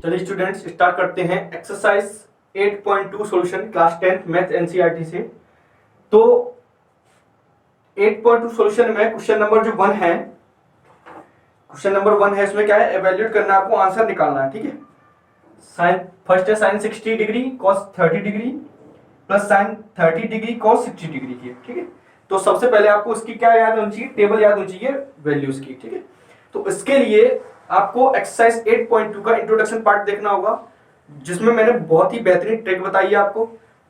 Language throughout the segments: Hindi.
चलिए स्टूडेंट्स स्टार्ट करते हैं exercise 8.2 solution class 10th math NCERT से। तो 8.2 सॉल्यूशन में क्वेश्चन नंबर जो 1 है, क्वेश्चन नंबर 1 है, इसमें क्या है, एवेल्यूएट करना है, आपको आंसर निकालना है। ठीक है, साइन फर्स्ट है sine 60 degree cos 30 degree plus sine 30 degree cos 60 degree की। ठीक है, तो सबसे पहले आपको इसकी क्या याद होनी चाहिए, टेबल याद होनी चाहिए वैल्यूज की। ठीक है, तो इसके लिए आपको एक्सरसाइज 8.2 का इंट्रोडक्शन पार्ट देखना होगा, जिसमें मैंने बहुत ही बेहतरीन ट्रिक बताई है आपको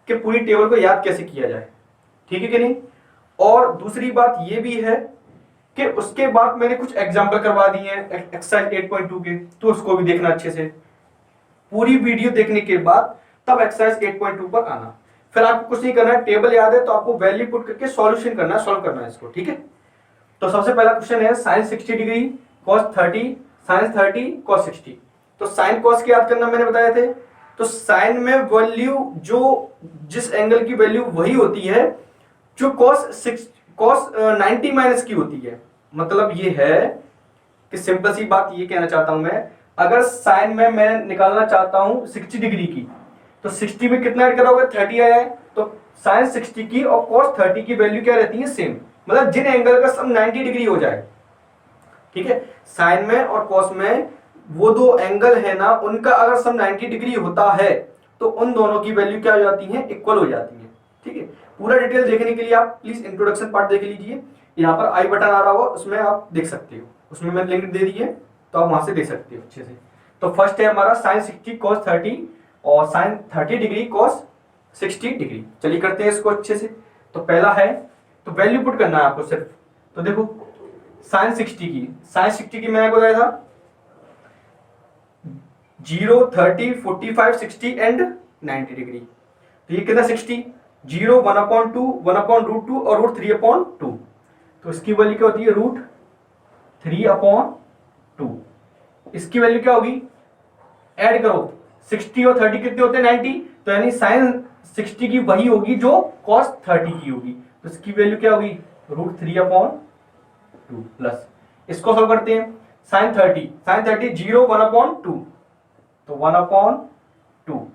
कि पूरी टेबल को याद कैसे किया जाए। ठीक है कि नहीं। और दूसरी बात ये भी है कि उसके बाद मैंने कुछ एग्जाम्पल करवा दिए हैं एक्सरसाइज 8.2 के, तो उसको भी देखना अच्छे से। पूरी वीडियो देखने के बाद तब एक्सरसाइज 8.2 पर आना। फिर आपको कुछ नहीं करना है, टेबल याद है तो आपको वैल्यू पुट करके सॉल्यूशन करना है, सॉल्व करना है इसको। ठीक है, तो सबसे पहला क्वेश्चन है sine 60 degree cos 30 sine 30 cos 60। तो साइन कॉस की याद करना मैंने बताए थे। तो साइन में वैल्यू जो जिस एंगल की वैल्यू वही होती है जो कॉस 90 माइनस की होती है। मतलब ये है कि सिंपल सी बात ये कहना चाहता हूं मैं, अगर साइन में मैं निकालना चाहता हूं 60 डिग्री की, तो 60 में कितना ऐड करा होगा, 30 आया है, तो साइन 60 की और कॉस 30 की वैल्यू क्या रहती है, सेम। मतलब जिन एंगल का सम 90 डिग्री हो जाए। ठीक है, साइन में और कॉस में वो दो एंगल है ना, उनका अगर सम 90 डिग्री होता है तो उन दोनों की वैल्यू क्या हो जाती है, इक्वल हो जाती है। ठीक है, पूरा डिटेल देखने के लिए आप प्लीज इंट्रोडक्शन पार्ट देख लीजिए। यहाँ पर आई बटन आ रहा होगा, उसमें आप देख सकते हो, उसमें मैंने लिंक दे दी है, तो आप वहां से देख सकते हो अच्छे से। तो फर्स्ट है हमारा साइन 60 कॉस 30 और साइन 30 डिग्री कॉस 60 डिग्री। चलिए करते हैं इसको अच्छे से। तो पहला है, तो वैल्यू पुट करना है आपको सिर्फ। तो देखो साइन 60 की मैंने बताया था 0 30 45 60 एंड 90 डिग्री। तो ये कितना 60 0 1/2 1/√2 और √3/2। तो इसकी वैल्यू क्या होती है, √3/2। इसकी वैल्यू क्या होगी, ऐड करो 60 और 30 कितने होते हैं, 90। तो यानी साइन 60 की वही होगी जो कॉस 30 की होगी। तो इसकी वैल्यू क्या होगी, √3/2 प्लस, इसको सॉल्व करते हैं, साइन 30 0 1/2, तो 1/2।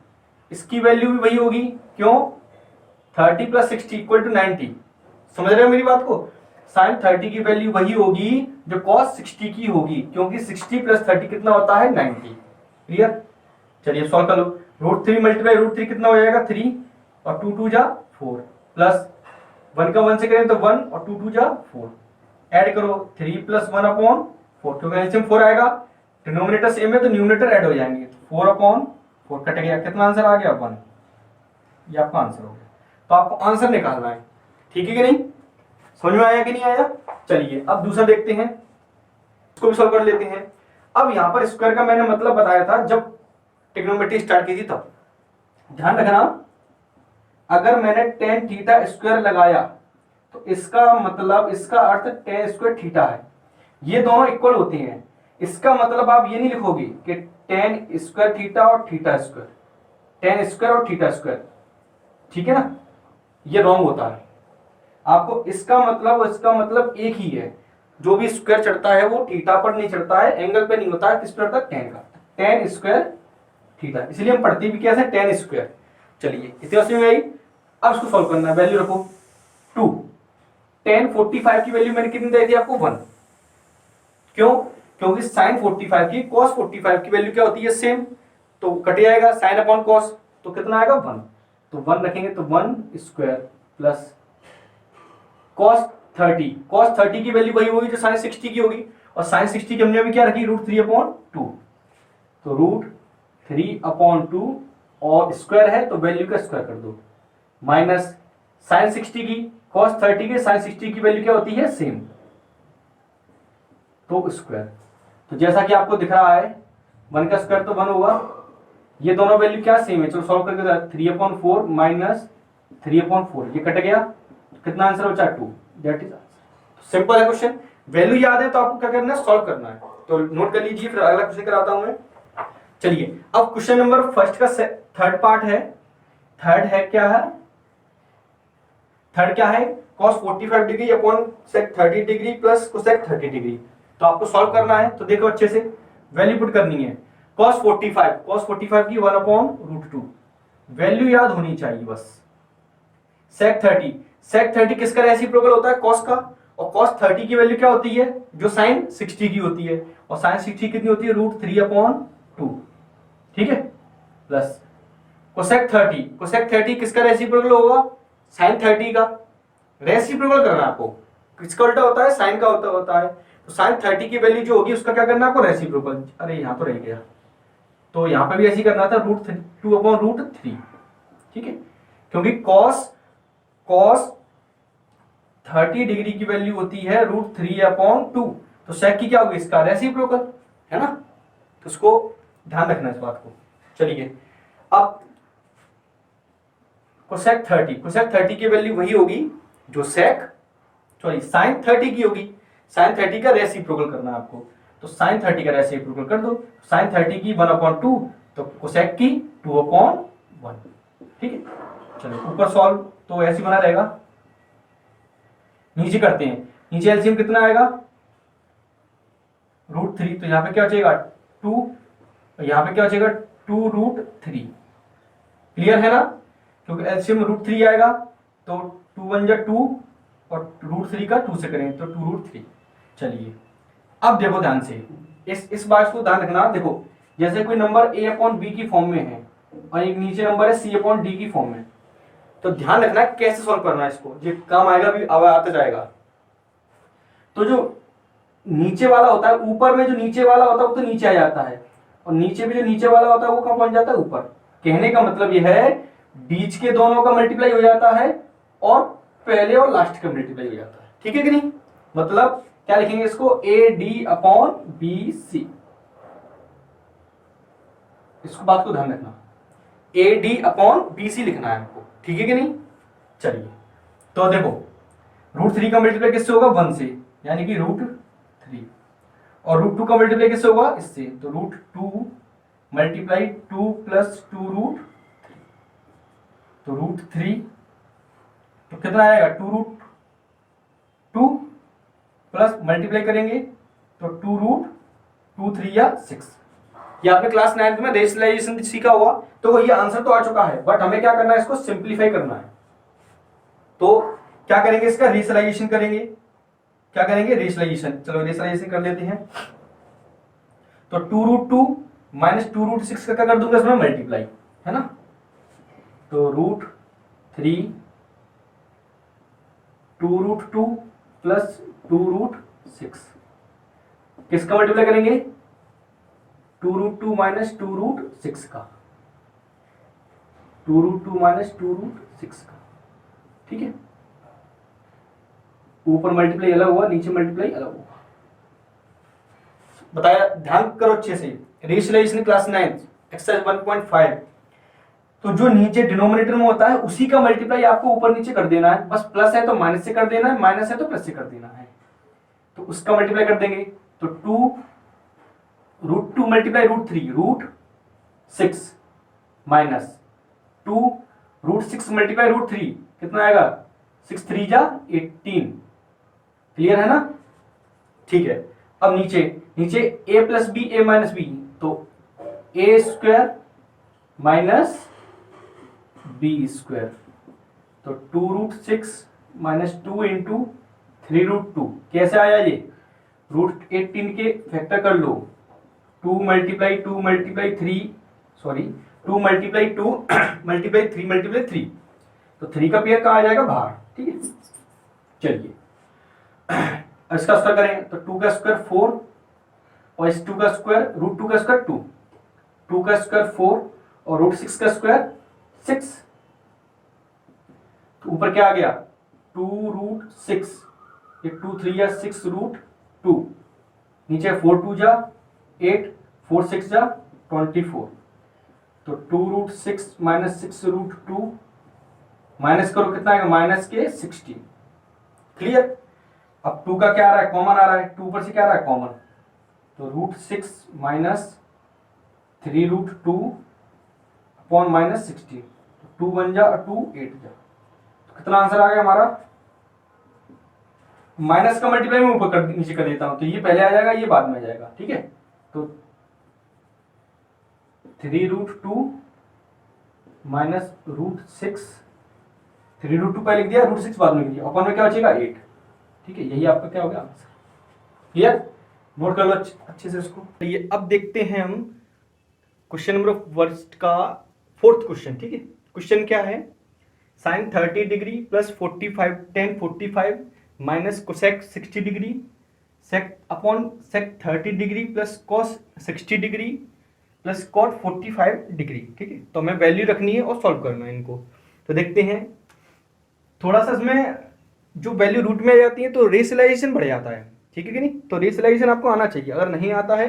इसकी वैल्यू भी वही होगी, क्यों, 30 + 60 = 90। समझ रहे हो मेरी बात को, साइन 30 की वैल्यू वही होगी जो कॉस 60 की होगी, क्योंकि 60 + 30 कितना होता है, 90। क्लियर। चलिए सॉल्व कर लो, √3 × √3 कितना हो जाएगा, 3 और 2 2 जा 4 प्लस 1 का 1 से करें तो 1 और 2 2 जा 4। ऐड करो 3 + 1/4, क्योंकि एलसीएम 4 आएगा, डिनोमिनेटर सेम है तो न्यूमरेटर ऐड हो जाएंगे। 4/4 कट गया, कितना आंसर आ गया, 1। ये आपका आंसर हो गया। तो आपको आंसर निकालना है। ठीक है कि नहीं, समझ में आया कि नहीं आया। चलिए अब दूसरा देखते हैं, इसको भी सॉल्व कर लेते हैं। अब यहां पर स्क्वायर का मैंने मतलब बताया था जब ट्रिग्नोमेट्री स्टार्ट की थी तब। ध्यान रखना, अगर मैंने tan θ² लगाया तो इसका मतलब, इसका अर्थ tan² θ है। ये दोनों इक्वल होते हैं। इसका मतलब आप ये नहीं लिखोगे कि tan² θ और θ², tan² और θ²। ठीक है ना, ये रॉन्ग होता है। आपको इसका मतलब एक ही है। जो भी स्क्वायर चढ़ता है वो थीटा पर नहीं चढ़ता है, एंगल पे नहीं होता है, किस पर चढ़ता है, tan का, tan² θ। इसलिए हम पढ़ते भी क्या है, tan²। चलिए इतने समझ में आई। अब इसको सॉल्व करना है, वैल्यू रखो 2। tan 45 की वैल्यू मैंने कितनी दी थी आपको, 1। क्यों, क्योंकि साइन 45 की cos 45 की वैल्यू क्या होती है, सेम। तो कट जाएगा साइन अपॉन cos, तो कितना आएगा, 1। तो 1 रखेंगे तो 1² प्लस cos 30 की वैल्यू वही होगी जो साइन 60 की होगी, और साइन 60 की हमने अभी क्या रखी, √3/2। तो √3/2 और स्क्वायर है तो वैल्यू का स्क्वायर कर दो, माइनस साइन 60 की cos 30 की साइन 60 की वैल्यू क्या होती है, सेम, तो स्क्वायर। तो जैसा कि आपको दिख रहा है 1 का स्क्वायर तो 1 होगा, ये दोनों वैल्यू क्या सेम है। चलो सॉल्व करके 3/4 माइनस 3/4, ये कट गया, कितना आंसर बचा, 2। That is answer. सिंपल है क्वेश्चन, वैल्यू याद है तो आपको क्या करना है, सॉल्व करना है। तो नोट कर लीजिए, फिर अगला क्वेश्चन कराता हूं मैं। चलिए अब क्वेश्चन नंबर फर्स्ट का थर्ड पार्ट है। थर्ड क्या है, cos 45 degree upon sec 30 degree plus cosec 30 degree. तो आपको सॉल्व करना है, तो देखो अच्छे से वैल्यू पुट करनी है। cos 45 की 1/√2 वैल्यू याद होनी चाहिए बस। sec 30 किसका रेसिप्रोकल होता है? cos का। और cos 30 की वैल्यू क्या होती है? जो sin 60 की होती है। और sin 60 कितनी होती है? √3/2। ठीक है, प्लस cosec 30 किसका रेसिप्रोकल होगा? sin 30 का। रेसिप्रोकल करना है आपको। किसका उल्टा होता है? साइन का होता है। तो sin 30 की वैल्यू जो होगी उसका क्या करना है आपको? रेसिप्रोकल। अरे यहां तो रह गया, तो यहां पे भी ऐसे ही करना था, √2/√3। ठीक है, क्योंकि cos 30 डिग्री की वैल्यू होती है √3/2। तो sec की क्या होगी? इसका रेसिप्रोकल, है ना। तो उसको ध्यान रखना इस बात को। चलिए, अब cosec 30 की वैल्यू वही होगी जो sin 30 की होगी। sin 30 का रेसिप्रोकल करना है आपको, तो sin 30 का रेसिप्रोकल कर दो। sin 30 की 1/2, तो cosec की 2/1। ठीक है, चलो ऊपर सॉल्व तो ऐसे बना रहेगा। नीचे करते हैं, नीचे एलसीएम कितना आएगा? √3। तो यहां पे क्या बचेगा? 2। यहां पे क्या बचेगा? 2√3। क्लियर है ना? क्योंकि एलसीएम √3 आएगा, तो 2 1 जा 2 और √3 का 2 से करेंगे तो 2√3। चलिए, अब देखो ध्यान से, इस बात को ध्यान रखना। देखो, जैसे कोई नंबर a/b की फॉर्म में है और एक नीचे नंबर है c/d की फॉर्म में, तो ध्यान रखना कैसे सॉल्व करना है इसको। ये काम आएगा भी, अब आते जाएगा। तो जो नीचे वाला होता है, ऊपर में जो नीचे वाला होता है वो तो नीचे आ जाता है, और नीचे भी जो नीचे वाला होता है वो कहां पहुंच जाता है? ऊपर। कहने का मतलब ये है, बीच के दोनों का मल्टीप्लाई हो जाता है और पहले और लास्ट का मल्टीप्लाई हो जाता है। ठीक है कि नहीं? मतलब क्या लिखेंगे इसको? AD/BC। इसको बात को ध्यान रखना, AD/BC लिखना है आपको। ठीक है कि नहीं? चलिए, तो देखो, √3 का मल्टीप्लाई किससे होगा? 1 से, यानी कि √3। और √2 का मल्टीप्लाई किससे होगा? इससे, तो √2 मल्टीप्लाई 2 प्लस 2√3। तो √3 तो कितना आएगा? 2√2 प्लस मल्टीप्लाई करेंगे तो 2√2 3 या 6। ये आपने क्लास 9th में रेशनलाइजेशन सीखा होगा, तो ये आंसर तो आ चुका है, बट हमें क्या करना है? इसको सिंप्लीफाई करना है। तो क्या करेंगे? इसका रेशनलाइजेशन करेंगे। क्या करेंगे? रेशनलाइजेशन। चलो रेशनलाइजेशन कर लेते हैं। तो 2√2 माइनस 2√6 का क्या कर दूंगा इसमें? मल्टीप्लाई, है ना। तो √3 2√2 प्लस 2√6 किसका मल्टीप्लाई करेंगे? 2√2 माइनस 2√6 का, 2√2 माइनस 2√6 का। ठीक है, ऊपर मल्टीप्लाई अलग हुआ, नीचे मल्टीप्लाई अलग हुआ। बताया, ध्यान करो अच्छे से। Rationalization class 9 exercise 1.5। तो जो नीचे डिनोमिनेटर में होता है उसी का मल्टीप्लाई आपको ऊपर नीचे कर देना है। बस प्लस है तो माइनस से कर देना है, माइनस है तो प्लस से कर देना है। तो उसका मल्टीप्लाई कर देंगे, तो 2√2 मल्टीप्लाई √3 √6 माइनस 2√6 मल्टीप्लाई √3 कितना आएगा? 6 3 जा 18। क्लियर है ना? ठीक है, अब नीचे a plus B a minus B, तो a² माइनस b²। तो 2√6 माइनस 2 इंटू 3√2 कैसे आया? ये √18 के फैक्टर कर लो। 2 multiply 2 multiply 3, sorry 2 multiply 2 multiply 3 multiply 3, तो 3 का पेयर कहाँ आ जाएगा? बाहर। ठीक है, चलिए इसका स्क्वायर करें तो 2 का स्क्वायर 4 और इस 2 का स्क्वायर √2 का स्क्वायर 2, 2 का स्क्वायर 4 और √6 का स्क्वायर 6। तो ऊपर क्या आ गया? 2√6, ये 2 3 या 6√2, नीचे 4 2 जा 8, 4 6 जा 24। तो 2√6 माइनस 6√2 माइनस करो, कितना आएगा? माइनस के 16। क्लियर? अब 2 का क्या आ रहा है? कॉमन आ रहा है। 2 पर से क्या आ रहा है? कॉमन। तो √6 माइनस 3√2 अपॉन माइनस 16, 2 1 जा 2 8 जा, तो कितना आंसर आ गया हमारा? माइनस का मल्टीप्लाई में ऊपर नीचे कर देता हूं, तो ये पहले आ जाएगा, ये बाद में आ जाएगा। ठीक है, तो 3√2 माइनस √6, 3√2 पहले लिख दिया, √6 बाद में लिख दिया, अपन में क्या बचेगा 8। ठीक है, यही आपका क्या होगा आंसर। क्लियर, नोट कर लो अच्छे से इसको। ये अब देखते हैं हम क्वेश्चन नंबर फर्स्ट का फोर्थ क्वेश्चन। ठीक है, क्वेश्चन क्या है, sine 30 degree plus 45 tan 45 minus cosec 60 degree sec upon sec 30 degree plus cos 60 degree plus cot 45 degree. ठीक है, तो हमें वैल्यू रखनी है और सॉल्व करना है इनको। तो देखते हैं, थोड़ा सा इसमें जो वैल्यू रूट में आ जाती है तो रेशनलाइजेशन बढ़ जाता है। ठीक है कि नहीं, तो रेशनलाइजेशन आपको आना चाहिए। अगर नहीं आता है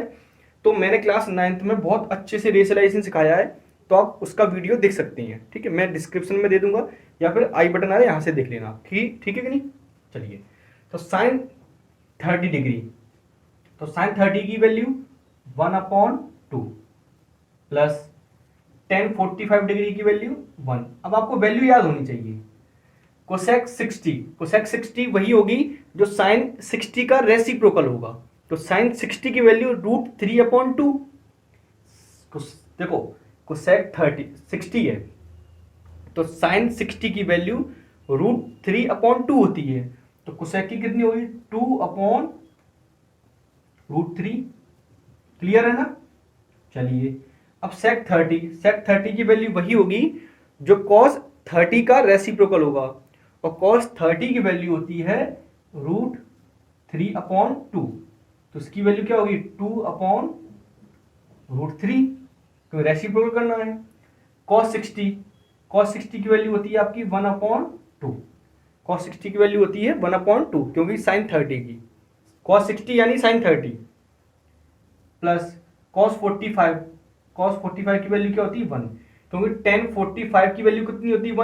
तो मैंने क्लास 9th में बहुत अच्छे से रेशनलाइजेशन सिखाया है, तो आप उसका वीडियो देख सकते हैं। ठीक है, मैं डिस्क्रिप्शन में दे दूंगा या फिर आई बटन आ रहा है, यहाँ से देख लेना। ठीक है कि नहीं। चलिए, तो साइन 30 डिग्री, तो साइन 30 की वैल्यू 1/2 प्लस tan 45 डिग्री की वैल्यू 1। अब आपको वैल्यू याद होनी चाहिए। कोसेक 60, कोसेक 60 वही होगी जो साइन 60 का रेसिप्रोकल होगा। तो साइन 60 की वैल्यू √3/2। देखो, कोसेक 60 है तो साइन 60 की वैल्यू √3/2 होती है। तो कोसेक की कितनी होगी 2/√3। क्लियर है ना। चलिए, अब सेक 30 की वैल्यू वही होगी जो कॉस 30 का रेसिप्रोकल होगा, और कॉस 30 की वैल्यू होती है √3/2। तो इसकी वैल्यू क्या होगी 2/√3, तो रेसिप्रोकल करना है। कॉस 60 की वैल्यू होती है आपकी 1/2। कॉस 60 की वैल्यू होती है 1/2, क्योंकि साइन 30 की कॉस 60 यानी साइन 30 प्लस कॉस 45 की वैल्यू क्या होती है 1, क्योंकि tan 45 की वैल्यू कितनी होती है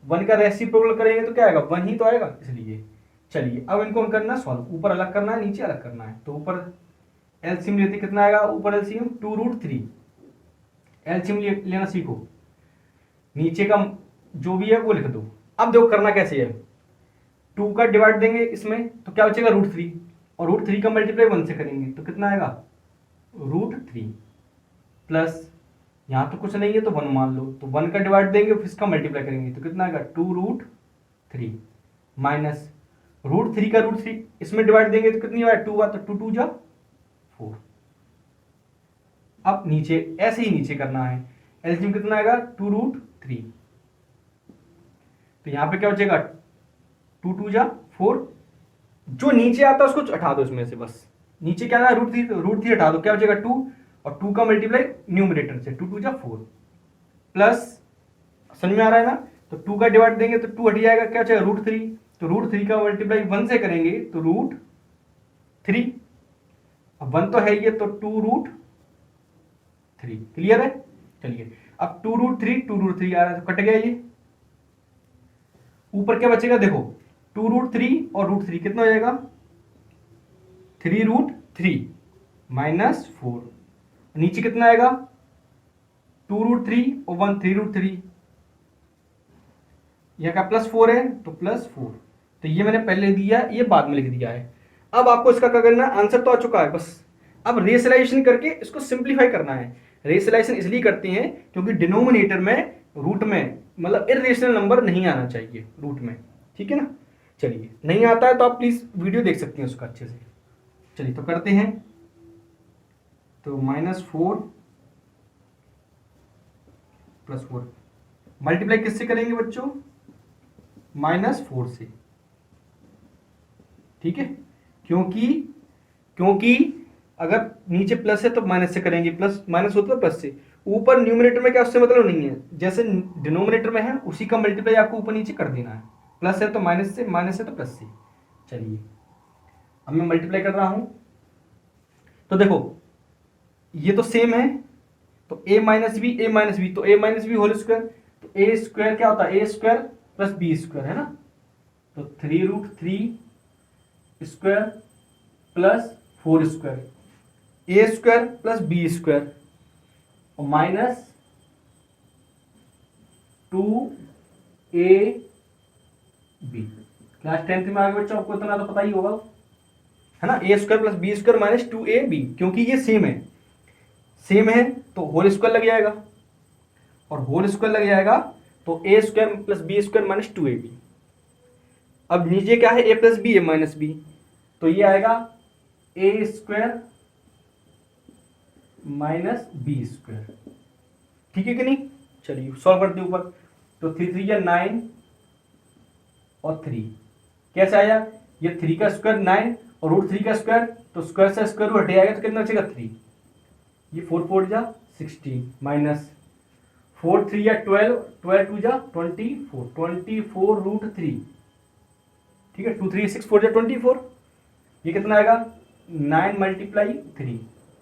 1 का रेसिप्रोकल करेंगे तो क्या आएगा 1 ही तो आएगा, इसलिए। चलिए, अब इनको हम करना सॉल्व, ऊपर अलग करना है नीचे अलग करना है। तो ऊपर एलसीएम लेते कितना आएगा, ऊपर एलसीएम 2√3, एलसीएम लेना सीखो, नीचे का जो भी है वो लिख दो। अब देखो करना कैसे है, 2 का डिवाइड देंगे इसमें तो क्या बचेगा √3, और √3 का मल्टीप्लाई 1 से करेंगे तो कितना आएगा √3, प्लस यहाँ तो कुछ नहीं है तो 1 मान लो, तो 1 का डिवाइड देंगे फिर इसका मल्टीप्लाई करेंगे तो कितना आएगा 2√3 माइनस √3 का √3 इसमें डिवाइड देंगे तो कितनी आएगा 2 तो 2 2 जा 4। अब नीचे ऐसे ही नीचे करना है, एलसीएम कितना आएगा 2√3, तो यहाँ पे क्या बचेगा 2 2 जा 4। जो नीचे आता है उसको हटा दो इसमें से, बस नीचे क्या है √3 हटा दो, क्या बचेगा 2, और 2 का मल्टीप्लाई न्यूमरेटर से 2 2 जा 4, प्लस समझ में आ रहा है ना। तो 2 का डिवाइड देंगे तो 2 हट जाएगा, क्या बचेगा √3, तो √3 का मल्टीप्लाई 1 से करेंगे तो √3, अब 1 तो है ये तो 2√3। क्लियर है। चलिए, अब 2√3 आ रहा है तो कट गया ये, ऊपर क्या बचेगा देखो 2√3 और √3 कितना हो जाएगा 3√3 माइनस 4, नीचे कितना आएगा 2√3 और 1 3√3, यह का +4 है तो +4, तो ये मैंने पहले दिया, ये बाद में लिख दिया है। अब आपको इसका क्या करना है, आंसर तो आ चुका है, बस अब रेशनलाइजेशन करके इसको सिंप्लीफाई करना है। रेशनलाइजेशन इसलिए करते हैं क्योंकि डिनोमिनेटर में रूट में मतलब इर्रेशनल नंबर नहीं आना चाहिए रूट में। ठीक है ना। चलिए, नहीं आता है तो आप प्लीज वीडियो देख सकते हैं उसका अच्छे से। चलिए, तो करते हैं, तो -4 + 4 मल्टीप्लाई किससे करेंगे बच्चों, -4 से। ठीक है, क्योंकि अगर नीचे प्लस है तो माइनस से करेंगे, प्लस माइनस होता है प्लस से, ऊपर न्यूमरेटर में क्या उससे मतलब नहीं है, जैसे डिनोमिनेटर में है उसी का मल्टीप्लाई आपको ऊपर नीचे कर देना है, प्लस है तो माइनस से, माइनस है तो प्लस से। चलिए, अब मैं मल्टीप्लाई कर रहा हूं, तो देखो ये तो सेम है, तो a - b तो a - b होल स्क्वायर, तो a स्क्वायर क्या होता है a square plus b square है ना, तो 3√3 square plus 4 square, a square plus b square और माइनस 2ab। क्लास 10th में आगे बच्चों आपको इतना तो पता ही होगा है ना, a square plus b square minus 2ab, क्योंकि ये सेम है, सेम है तो होल स्क्वायर लग जाएगा, और होल स्क्वायर लग जाएगा तो A square plus B square minus 2ab। अब नीचे क्या है, A plus B A minus B, तो ये आएगा A square minus B square. ठीक है कि नहीं? चलिए सॉल्व करते हैं ऊपर। तो 3 3 या 9 और 3 कैसे आया, ये 3 का स्क्वायर 9 और रूट 3 का स्क्वायर, तो स्क्वायर से स्क्वायर रूट हट जाएगा तो कितना बचेगा 3। ये 4 4 जा 16 माइनस 4 3 या 12, 12 2 जा 24, 24 रूट 3। ठीक है, 2 3 6 4 जा 24, ये कितना आएगा 9 मल्टीप्लाई 3,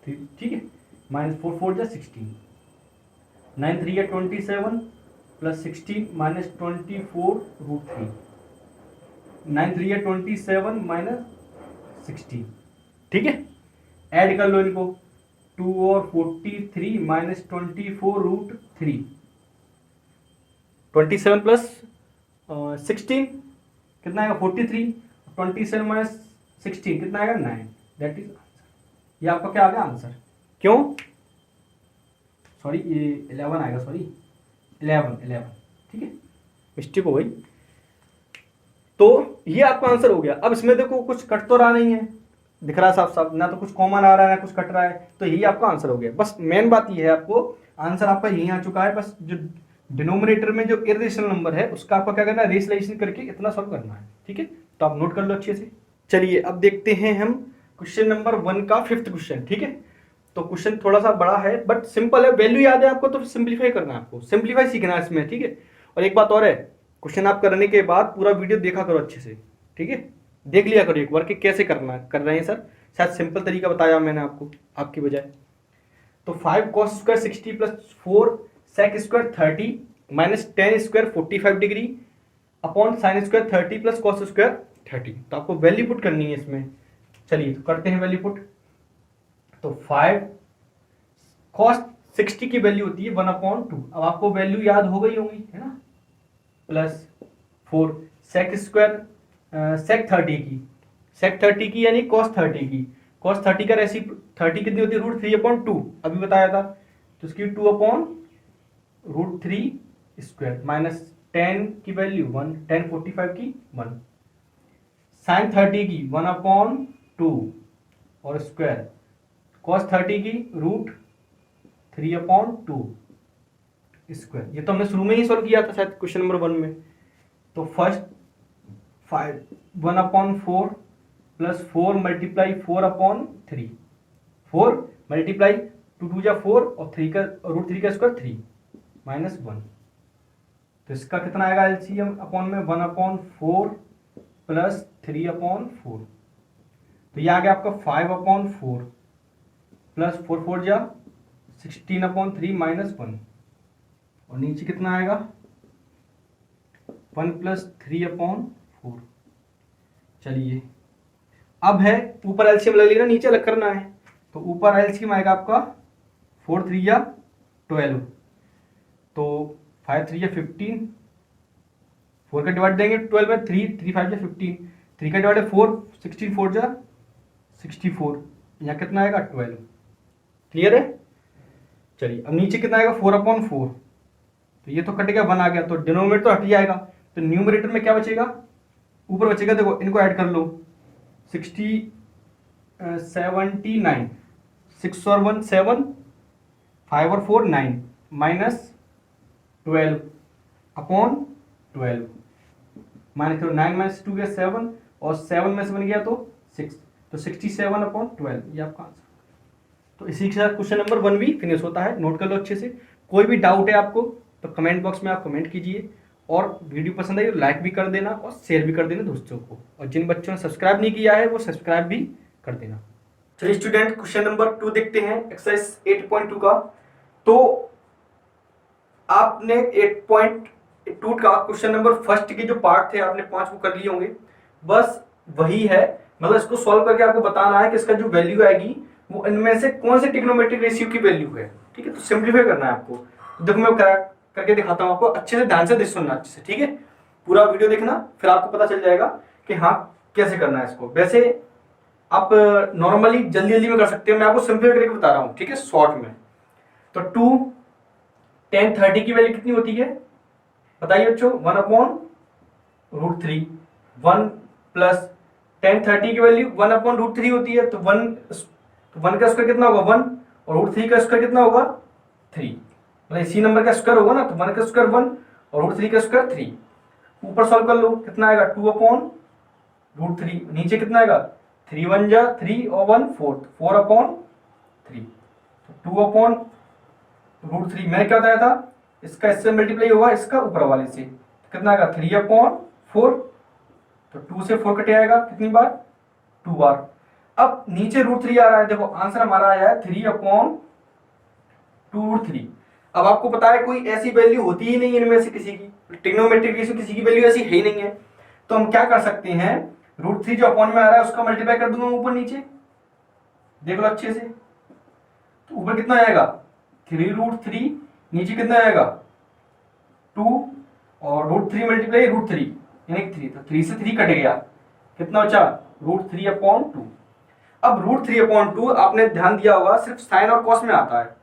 ठीक है, माइनस 4 4 जा 16, 9 3 या 27 प्लस 16 माइनस 24 रूट 3, 9 3 या 27 माइनस 16। ठीक है, ऐड कर लो इनको, 2 और 43 माइनस 24 रूट 3, 27 प्लस 16 कितना आएगा 43, 27 माइनस 16 कितना आएगा 9। That is answer. ये आपका क्या आ गया आंसर। क्यों, सॉरी ये 11 आएगा, सॉरी 11। ठीक है, मिस्टेक हो गई। तो ये आपका आंसर हो गया। अब इसमें देखो कुछ कट तो रहा नहीं है, दिख रहा है साफ साफ, ना तो कुछ कॉमन आ रहा है ना कुछ कट रहा है, तो यही आपका आंसर हो गया। बस मेन बात ये है, आपको आंसर आपका यही आ चुका है। बस जो डिनोमिनेटर में जो इर्रेशनल नंबर है उसका आपको क्या करना है, रेशनलाइजेशन करके इतना सॉल्व करना है। ठीक है, तो आप नोट कर लो अच्छे से। चलिए अब देखते हैं हम क्वेश्चन नंबर 1 का 5th क्वेश्चन। ठीक है, तो क्वेश्चन थोड़ा सा बड़ा है बट सिंपल है, वैल्यू याद है आपको तो सिंप्लीफाई करना है, आपको सिंप्लीफाई सीखना है इसमें। ठीक है, और एक बात और है, क्वेश्चन आप करने के बाद पूरा वीडियो देखा करो अच्छे से। ठीक है, देख लिया करो एक बार कि कैसे करना है, कर रहे हैं सर, शायद सिंपल तरीका बताया मैंने आपको आपकी बजाय। तो 5 cos square 60 plus 4 sec square 30 minus 10 square 45 degree upon sine square 30 plus cos square 30। तो आपको वैल्यू पुट करनी है इसमें। चलिए तो करते हैं वैल्यू पुट। तो 5 cos 60 की वैल्यू होती है 1/2। अब आपको वैल्यू याद हो गई होगी, है ना, प्लस 4 sec स्क्वायर sec 30 की यानी cos 30 की, cos 30 का रेसी 30 कितनी होती है √3/2, अभी बताया था, तो इसकी 2/√3 स्क्वायर माइनस 10 की वैल्यू 1, 10 45 की 1, साइन 30 की 1/2 और स्क्वायर, cos 30 की √3/2 स्क्वायर। ये तो हमने शुरू में ही सॉल्व किया था शायद क्वेश्चन नंबर 1 में। तो फर्स्ट 1/4 प्लस 4 मल्टीप्लाई 4/3, 4 मल्टीप्लाई 2 2 जा 4 और 3 का √3 का स्क्वायर 3 माइनस 1। तो इसका कितना आएगा एलसीएम अपॉन में 1/4 प्लस 3/4। तो ये आ गया आपका 5/4 प्लस 4 4 जा 16/3 माइनस 1, और नीचे कितना आएगा 1 प्लस 3/4। चलिए अब है ऊपर एलसीएम लग लेना, नीचे अलग करना है। तो ऊपर एलसीएम आएगा आपका 4 3 या 12, तो 5 3 या 15, 4 का डिवाइड देंगे 12 में, 3 3 5 या 15, 3 का डिवाइड है 4, 16 4 जा 64, यहाँ कितना आएगा 12। क्लियर है? चलिए अब नीचे कितना आएगा 4/4, तो ये तो कट गया 1 आ गया, तो डिनोमिनेटर तो हट जाएगा, तो न्यूमरेटर में क्या बचेगा, ऊपर बचेगा, देखो इनको ऐड कर लो, 79, 6 और 1 7, 5 और 4 9 माइनस 12/12 माइनस करो, 9 माइनस 2 गया 7 और 7 में से बन गया तो 6, तो 67/12 ये आपका आंसर। तो इसी के साथ क्वेश्चन नंबर 1 भी फिनिश होता है। नोट कर लो अच्छे से। कोई भी डाउट है आपको तो कमेंट बॉक्स में आप कमेंट कीजिए, और वीडियो पसंद आई तो लाइक भी कर देना और शेयर भी कर देना दोस्तों को, और जिन बच्चों ने सब्सक्राइब नहीं किया है वो सब्सक्राइब भी कर देना। चलिए स्टूडेंट क्वेश्चन नंबर 2 देखते हैं, एक्सरसाइज 8.2 का। तो आपने 8.2 का क्वेश्चन नंबर फर्स्ट के जो पार्ट थे आपने 5 को कर लिए होंगे, बस वही है, मतलब इसको सॉल्व करके आपको बताना है कि इसका जो वैल्यू आएगी वो इनमें से कौन से ट्रिग्नोमेट्रिक रेशियो की वैल्यू है। ठीक है, तो सिंप्लीफाई करना है आपको। देखो मैं करके दिखाता हूं आपको, अच्छे से ध्यान से सुनना अच्छे से। ठीक है, पूरा वीडियो देखना, फिर आपको पता चल जाएगा कि हाँ कैसे करना है इसको। वैसे आप नॉर्मली जल्दी जल्दी में कर सकते हो, मैं आपको सिंप्लीफाई करके बता रहा हूँ। ठीक है, शॉर्ट में। तो 2 tan 30 की वैल्यू कितनी होती है बताइए बच्चों, 1/√3। 1 प्लस tan 30 की वैल्यू 1/√3 होती है, तो 1 का स्क्वायर कितना होगा 1, और √3 का स्क्वायर कितना होगा 3, मतलब इसी नंबर का स्क्वायर होगा ना, तो 1 का स्क्वायर 1 और √3 का स्क्वायर 3। ऊपर सॉल्व कर लो, कितना आएगा 2/√3, नीचे कितना आएगा 3 1 जा 3 और 1 4, 4/3, 2/√3। मैंने क्या बताया था, इसका इससे मल्टीप्लाई होगा इसका ऊपर वाले से, तो कितना आएगा 3/4, तो 2 से 4 कटे आएगा कितनी बार 2 बार। अब नीचे √3 आ रहा है, देखो आंसर हमारा आया है 3/2√3। अब आपको पता है कोई ऐसी वैल्यू होती ही नहीं इनमें से किसी की, ट्रिग्नोमेट्रिक रेशियो किसी की वैल्यू ऐसी है ही नहीं है, तो हम क्या कर सकते हैं, √3 जो अपॉन में आ रहा है उसका मल्टीप्लाई कर दूंगा ऊपर नीचे, देख लो अच्छे से, तो ऊपर कितना आएगा 3√3, नीचे कितना आएगा 2, और √3 मल्टीप्लाई √3 यानी 3, तो 3 से 3 कट गया, कितना बचा √3/2। अब √3/2 आपने ध्यान दिया होगा सिर्फ साइन और कॉस में आता है,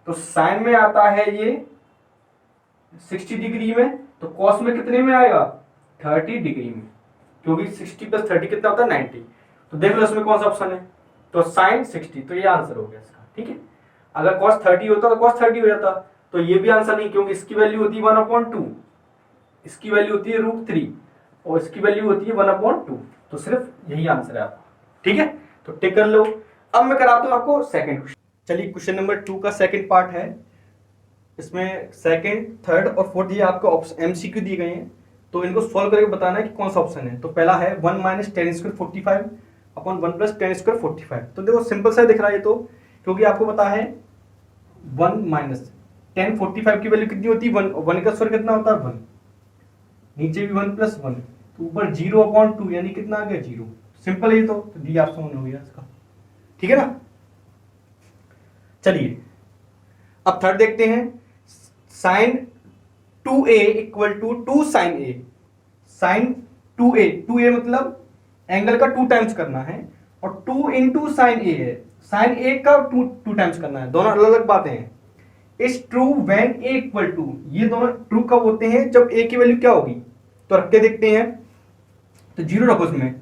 तो साइन में आता है ये 60 डिग्री में, तो कॉस में कितने में आएगा 30 डिग्री में, क्योंकि 60 + 30 कितना होता है 90। तो देख लो इसमें कौन सा ऑप्शन है, तो साइन 60, तो ये आंसर हो गया इसका, ठीक है। अगर कॉस 30 होता तो कॉस 30 हो जाता, तो ये भी आंसर नहीं, क्योंकि इसकी वैल्यू होती है 1/2, इसकी वैल्यू होती है √3 और इसकी वैल्यू होती है 1/2, तो सिर्फ यही आंसर है आपका, ठीक है। तो टिक कर लो। अब मैं कराता हूं आपको सेकंड क्वेश्चन। चलिए क्वेश्चन नंबर 2 का सेकंड पार्ट है, इसमें सेकंड, थर्ड और फोर्थ ये आपको MCQ दिए गए हैं, तो इनको सॉल्व करके बताना है कि कौन सा ऑप्शन है। तो पहला है 1 - tan² 45 अपॉन 1 + tan² 45। तो देखो सिंपल सा दिख रहा है, तो क्योंकि आपको पता है 1 - tan 45 की वैल्यू कितनी होती है 1, 1 का स्क्वायर कितना होता है 1, नीचे भी 1 + 1, तो ऊपर 0/2 यानी कितना आ गया 0। सिंपल है, तो डी ऑप्शन हो गया इसका, ठीक है ना। चलिए अब थर्ड देखते हैं, sin 2a = 2 sin a। sin 2a, 2a मतलब एंगल का 2 टाइम्स करना है, और 2 × sin a है, sin a का 2 टाइम्स करना है, दोनों अलग अलग बातें हैं। इज ट्रू व्हेन a = ये दोनों ट्रू कब होते हैं, जब a की वैल्यू क्या होगी, तो रख के देखते हैं, तो 0 रखो इसमें,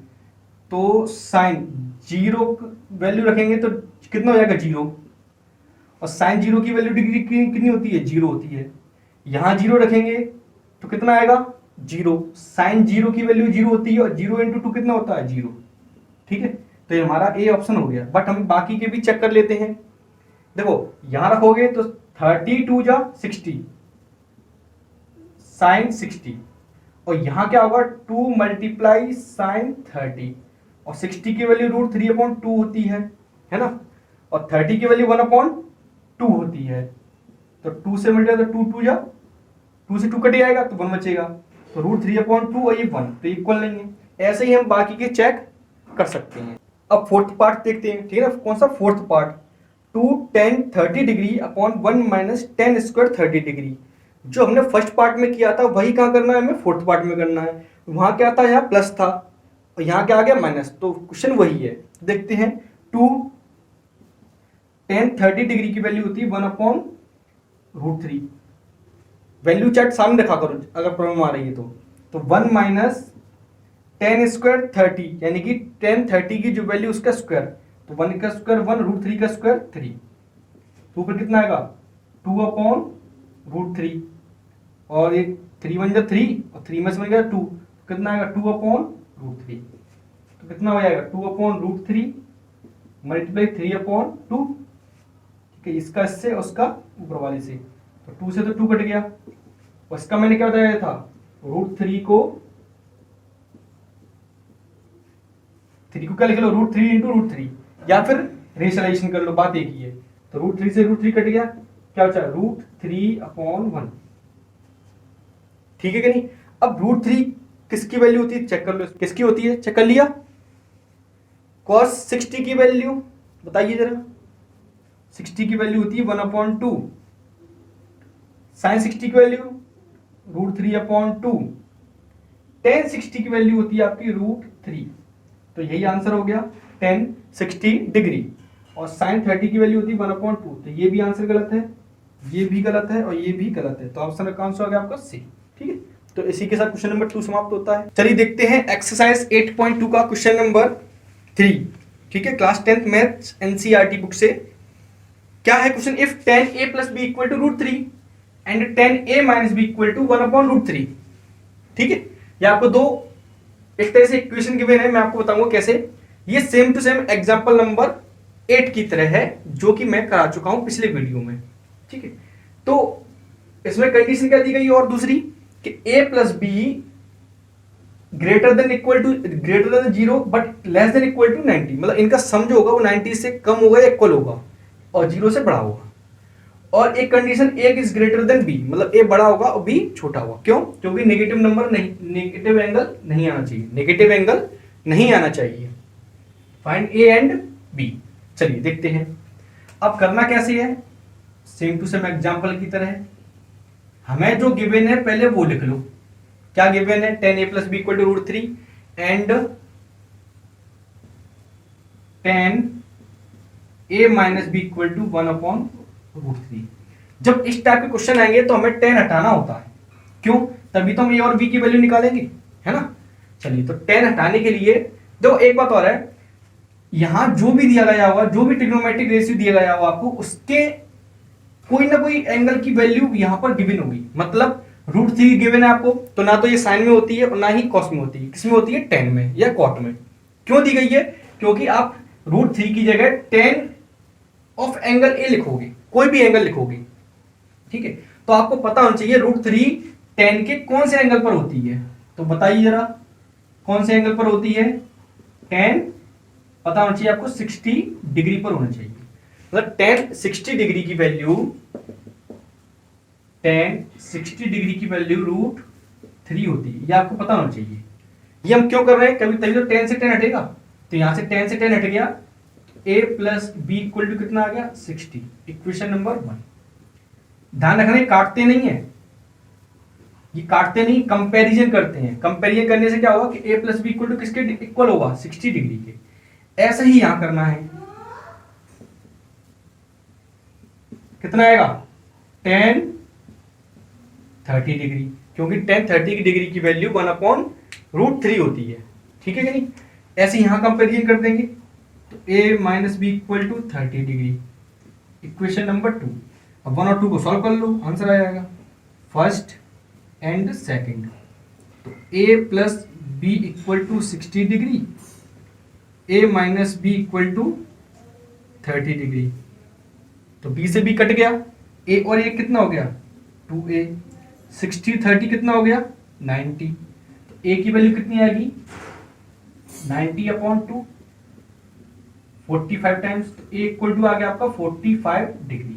तो साइन 0 वैल्यू रखेंगे तो कितना हो जाएगा 0, और साइन 0 की वैल्यू डिग्री कितनी होती है 0 होती है, यहां 0 रखेंगे तो कितना आएगा 0, साइन 0 की वैल्यू 0 होती है, और 0 × 2 कितना होता है 0, ठीक है। तो ये हमारा ए ऑप्शन हो गया, बट हम बाकी के भी चेक कर लेते हैं। देखो यहां रखोगे तो 32 जा 60 साइन 60, और यहां क्या होगा 2 × साइन 30, और 60 की वैल्यू √3/2 होती है ना, और 30 की वैल्यू 1/2 होती है, तो 2 से मल्टीप्लाई, तो 2 2 जा 2 से 2 कट जाएगा तो 1 बचेगा, तो √3/2 और ये 1 तो इक्वल नहीं है। ऐसे ही हम बाकी के चेक कर सकते हैं। अब फोर्थ पार्ट देखते हैं, ठीक है ना। कौन सा fourth part, 2 tan 30 degree upon 1 - tan² 30 degree. जो हमने फर्स्ट पार्ट में किया था वही कहाँ करना है, हमें फोर्थ पार्ट में करना है। वहां क्या था, यहाँ प्लस था और यहाँ क्या आ गया माइनस, तो क्वेश्चन वही है। देखते हैं 2 tan 30 डिग्री की वैल्यू होती है 1/√3। वैल्यू चार्ट सामने रखा करो अगर प्रॉब्लम आ रही है तो 1 - tan² 30 यानी कि tan 30 की जो वैल्यू उसका स्क्वायर, तो 1 का स्क्वायर 1, √3 का स्क्वायर 3, तो ऊपर कितना आएगा 2/√3, और ये 3 1 जा 3 और 3 में से बन गया 2, तो कितना आएगा 2/√3, तो कितना हो जाएगा 2/√3 मल्टीप्लाई 3/2, ठीक है। इसका इससे उसका ऊपर वाले से, तो 2 से तो 2 कट गया, और इसका मैंने क्या बताया था √3 को क्या लिख लो √3 × √3, या फिर रेशनलाइजेशन कर लो, बात एक ही है। तो √3 से √3 कट गया, क्या बचा √3/1, ठीक है कि नहीं। अब √3 किसकी वैल्यू होती है चेक कर लो, किसकी होती है चेक कर लिया। cos 60 की वैल्यू बताइए जरा, 60 की वैल्यू होती है 1/2, sin 60 की वैल्यू √3/2, tan 60 की वैल्यू होती है आपकी √3, तो यही आंसर हो गया tan 60 डिग्री, और sin 30 की वैल्यू होती है 1/2, तो ये भी आंसर गलत है, ये भी गलत है और ये भी गलत है, तो ऑप्शन का आंसर हो गया आपका सी। ठीक है, तो इसी के साथ क्वेश्चन नंबर 2 समाप्त होता है। चलिए देखते हैं एक्सरसाइज 8.2 का क्वेश्चन नंबर 3। ठीक है, class 10th maths NCERT book से। क्या है question? If 10a plus B equal to root 3 and 10a minus B equal to 1 upon root 3। ठीक है, ये आपको दो एक तरह से इक्वेशन गिवन है, मैं आपको बताऊंगा कैसे। ये same to same example number 8 की तरह है, जो कि मैं करा चुका हूं पिछले वीडियो में। ठीक है, तो इसमें कंडीशन क्या दी गई और दूसरी कि a plus B greater than 0 but less than equal to 90, मतलब इनका सम जो होगा वो 90 से कम होगा या इक्वल होगा और 0 से बड़ा होगा। और एक condition a is greater than b, मतलब a बड़ा होगा और b छोटा होगा। क्यों? क्योंकि नेगेटिव नंबर नहीं, नेगेटिव एंगल नहीं आना चाहिए, नेगेटिव एंगल नहीं आना चाहिए। Find a and b। चलिए देखते हैं अब करना कैसे है, सेम टू सेम एग्जांपल की तरह। हमें जो गिवन है पहले वो लिख लो। क्या गिवन है? 10a plus B equal to root 3 and 10a minus B equal to 1 upon root 3। जब इस टाइप के क्वेश्चन आएंगे तो हमें 10 हटाना होता है। क्यों? तभी तो हम a और b की वैल्यू निकालेंगे, है ना। चलिए, तो 10 हटाने के लिए जो एक बात और है, यहां जो भी दिया गया होगा, जो भी ट्रिग्नोमेट्रिक रेशियो दिया गया होगा आपको, उसके कोई ना कोई एंगल की वैल्यू यहां पर गिवन होगी। मतलब रूट 3 गिवन है आपको, तो ना तो ये साइन में होती है और ना ही कॉस में होती है। किसमें होती है? टेन में या कॉट में। क्यों दी गई है? क्योंकि आप रूट 3 की जगह 10 ऑफ एंगल ए लिखोगे, कोई भी एंगल लिखोगे। ठीक है, तो आपको पता होना चाहिए रूट 3 10 के कौन से एंगल पर होती है। तो बताइए जरा, कौन से एंगल पर होती है? 10 पता होना चाहिए आपको 60 डिग्री पर होना चाहिए। मतलब 10 60 डिग्री की वैल्यू, 10 60 डिग्री की वैल्यू रूट 3 होती है, ये आपको पता होना चाहिए। ये हम क्यों कर रहे हैं? कभी तभी तो 10 से 10 हटेगा, तो यहां से 10 से 10 हट गया, a plus B equal to कितना आ गया? 60। Equation number 1। ध्यान रखना, ये काटते नहीं है, ये काटते नहीं, कंपैरिजन करते हैं। कंपैरिजन करने से क्या होगा कि a plus B equal to किसके इक्वल होगा? 60 डिग्री के। ऐसा ही यहां करना है। कितना आएगा? 10 30 डिग्री, क्योंकि 10 30 डिग्री की वैल्यू 1 अपॉन रूट 3 होती है। ठीक है कि नहीं? ऐसे यहां कंपेरिजन कर देंगे, तो a minus B equal to 30 degree. Equation number 2। अब 1 और 2 को सॉल्व कर लो, आंसर आ जाएगा। फर्स्ट एंड सेकंड, तो a plus B equal to 60 degree, a minus B equal to 30 degree. तो b से b कट गया, a और a कितना हो गया? 2a। 60 30 कितना हो गया? 90। तो a की वैल्यू कितनी आएगी? 90 अपॉन 2, 45 टाइम्स, तो a इक्वल टू आ गया आपका 45 डिग्री।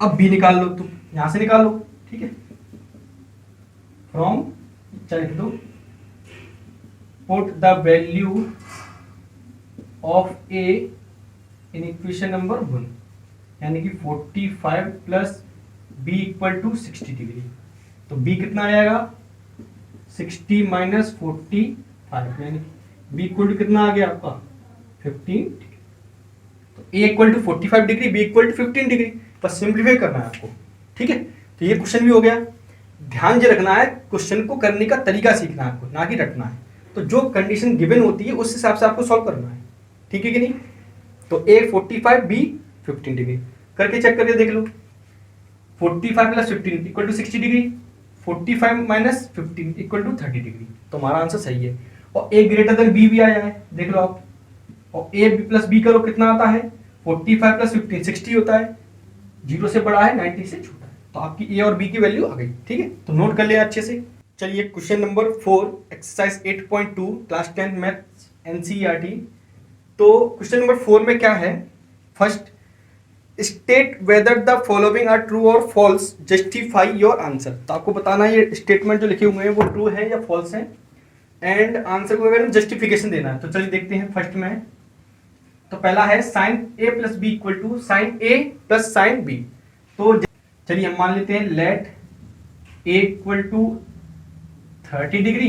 अब b निकाल लो, तो यहां से निकालो। ठीक है, फ्रॉम, चलिए लिख दो, put the value of a in equation number 1, यानी कि 45 plus b equal to 60 degree. तो b कितना आ जाएगा? 60 माइनस 45, यानी b इक्वल टू कितना आ गया आपका? 15 डिग्री। तो a equal to 45 degree, b equal to 15 degree. बस सिंप्लीफाई करना है आपको। ठीक है, तो ये क्वेश्चन भी हो गया। ध्यान ये रखना है, क्वेश्चन को करने का तरीका सीखना है आपको, ना कि रटना है। तो जो कंडीशन गिवन होती है उस हिसाब से आपको सॉल्व करना है। ठीक है कि नहीं? तो a 45, b 15 डिग्री करके चेक करके देख लो। 45 plus 15 equal to 60 degree, 45 minus 15 equal to 30 degree. तो हमारा आंसर सही है। और a ग्रेटर देन b भी आया है, देख लो आप। और a प्लस b करो, कितना आता है? 45 प्लस 15 60 होता है, 0 से बड़ा है, 90 से छोटा है। तो आपकी a और b की वैल्यू आ गई। ठीक है, तो नोट कर लिया अच्छे से। चलिए question number 4 exercise 8.2 class 10 maths NCERT. तो क्वेश्चन नंबर 4 में क्या है? First, state whether the following are true और फॉल्स, जस्टिफाई योर आंसर। तो आपको बताना है ये स्टेटमेंट जो लिखे हुए हैं वो ट्रू है या फॉल्स है, एंड आंसर को अगर जस्टिफिकेशन देना है। तो चलिए देखते हैं फर्स्ट में। तो पहला है sine a plus B equal to sine a plus sine b। तो चलिए हम मान लेते हैं let a equal to 30 degree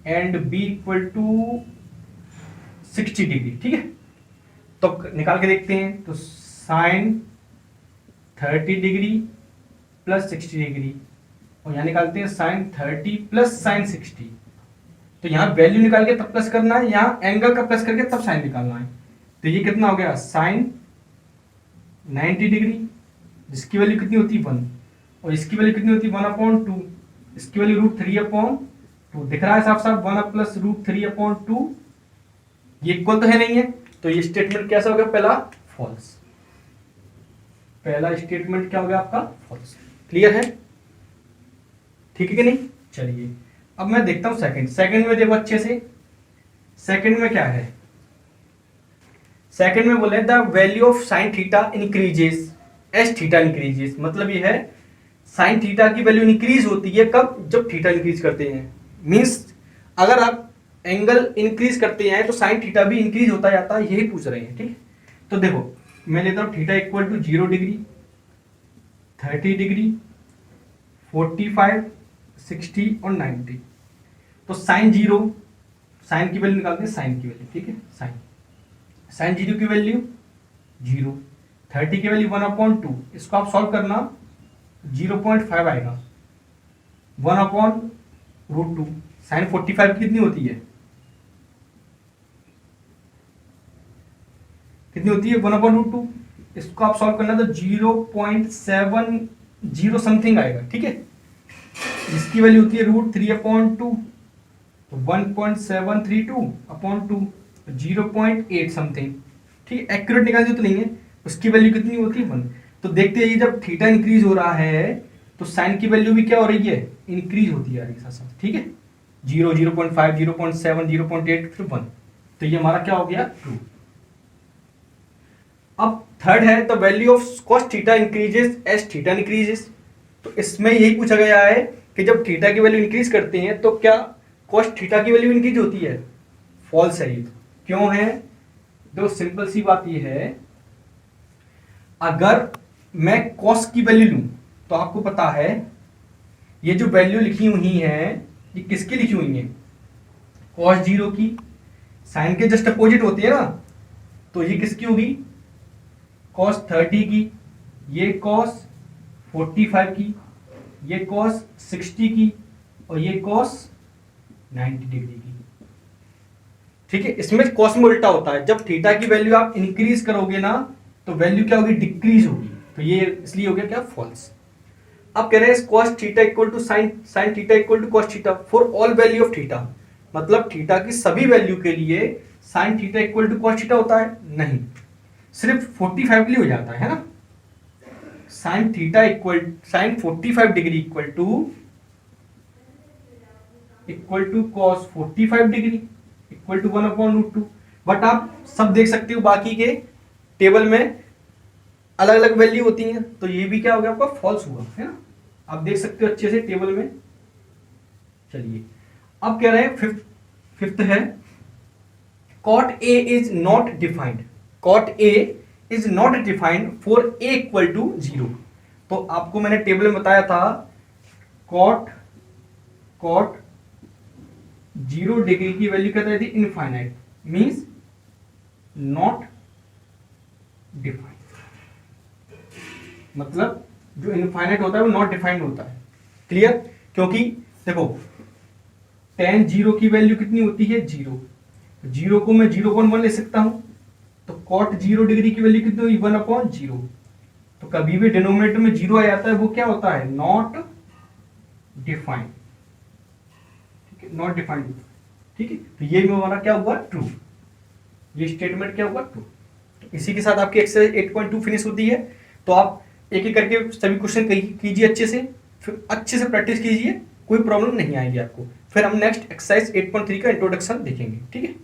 and b equal to 60 degree. ठीक है, तो निकाल के देखते हैं। तो साइन 30 डिग्री प्लस 60 डिग्री, और यहाँ निकालते हैं साइन 30 प्लस साइन 60। तो यहाँ वैल्यू निकाल के तब प्लस करना है, यहाँ एंगल का प्लस करके तब साइन निकालना है। तो ये कितना हो गया, साइन 90 डिग्री, जिसकी वैल्यू कितनी होती है 1, और इसकी वैल्यू कितनी होती है 1/2, इसकी वैल्यू √3/2। दिख रहा है साफ साफ 1 प्लस √3/2, ये इक्वल तो है नहीं है, तो ये स्टेटमेंट कैसा हो गया, पहला फॉल्स। पहला स्टेटमेंट क्या हो गया आपका, फॉल्स। क्लियर है, ठीक है कि नहीं। चलिए अब मैं देखता हूं सेकंड में देखो अच्छे से। सेकंड में क्या है, सेकंड में बोले the value of sine theta increases S theta increases. मतलब ये है साइन थीटा की वैल्यू इंक्रीज होती है कब, जब थीटा इंक्रीज करते हैं। मींस अगर आप एंगल इंक्रीज करते हैं तो साइन थीटा भी इंक्रीज होता जाता है, यही पूछ रहे हैं। ठीक, तो देखो मैं लेता हूं theta equal to 0 degree, 30 degree, 45, 60 और 90। तो साइन 0, साइन की वैल्यू निकालते हैं, साइन की वैल्यू। ठीक है, साइन 0 की वैल्यू 0, 30 की वैल्यू 1/2। इसको आप सॉल्व करना 0.5 आएगा, 1/√2। साइन 45 की कितनी होती है, कितनी होती है 1/√2। इसको आप सॉल्व करना तो 0.70 समथिंग आएगा। ठीक है, इसकी वैल्यू होती है √3/2, तो 1.732/2, 0.8 समथिंग। ठीक है, एक्यूरेट निकालते तो नहीं है, उसकी वैल्यू कितनी होती है 1। तो देखते हैं जब थीटा इंक्रीज हो रहा है तो साइन की वैल्यू भी क्या हो रही है, इंक्रीज होती है साथ साथ। ठीक है, 0, 0.5, 0.7, 0.8 फिर 1। तो ये हमारा क्या हो गया, ट्रू। अब थर्ड है the value of cos theta increases S theta increases. तो इसमें यही पूछा गया है कि जब थीटा की वैल्यू इंक्रीज करते हैं तो क्या cos थीटा की वैल्यू इंक्रीज होती है। फॉल्स है ये। क्यों है, दो सिंपल सी बात ये है, अगर मैं cos की वैल्यू लूं तो आपको पता है ये जो वैल्यू लिखी हुई है ये किसकी लिखी हुई है, cos 0 की। साइन के जस्ट अपोजिट होती है ना, तो ये किसकी होगी, cos 30 की, ये cos 45 की, ये cos 60 की, और ये cos 90 डिग्री की। ठीक है, इसमें cos में उल्टा होता है, जब थीटा की वैल्यू आप इंक्रीज करोगे ना तो वैल्यू क्या होगी, डिक्रीज होगी। तो ये इसलिए हो गया क्या, फॉल्स। अब कह रहे हैं cos theta equal to sine theta equal to cos theta for all value of theta. मतलब थीटा की सभी वैल्यू के लिए sine theta equal to cos theta होता है, नहीं, सिर्फ 45 के लिए हो जाता है ना। Sine 45 degree equal to cos 45 degree equal to 1/√2। But आप सब देख सकते हो बाकी के टेबल में अलग अलग वैल्यू होती हैं, तो ये भी क्या हो गया आपका, फॉल्स हुआ है ना। आप देख सकते हो अच्छे से टेबल में। चलिए अब कह रहे हैं फिफ्थ है cot A is not defined, cot A is not defined for A equal to 0। तो आपको मैंने टेबल में बताया था cot 0 डिग्री की वैल्यू क्या रहती है, इनफाइनाइट, मींस नॉट डिफाइंड। मतलब जो इनफाइनाइट होता है वो नॉट डिफाइंड होता है। क्लियर, क्योंकि देखो tan 0 की वैल्यू कितनी होती है, 0 को मैं 0.1 ले सकता हूं, तो cot 0 डिग्री की वैल्यू कितनी हुई, 1/0। तो कभी भी डिनोमिनेटर में 0 आ जाता है वो क्या होता है, नॉट डिफाइंड। ठीक है, नॉट डिफाइंड। ठीक है, तो ये हमारा क्या हुआ, ट्रू। ये स्टेटमेंट क्या हुआ, ट्रू। इसी के साथ आपकी एक्सरसाइज 8.2 फिनिश होती है। तो आप एक एक करके सभी क्वेश्चन कीजिए अच्छे से, फिर अच्छे से प्रैक्टिस कीजिए, कोई प्रॉब्लम नहीं आएगी आपको। फिर हम नेक्स्ट एक्सरसाइज 8.3 का इंट्रोडक्शन देखेंगे। ठीक है।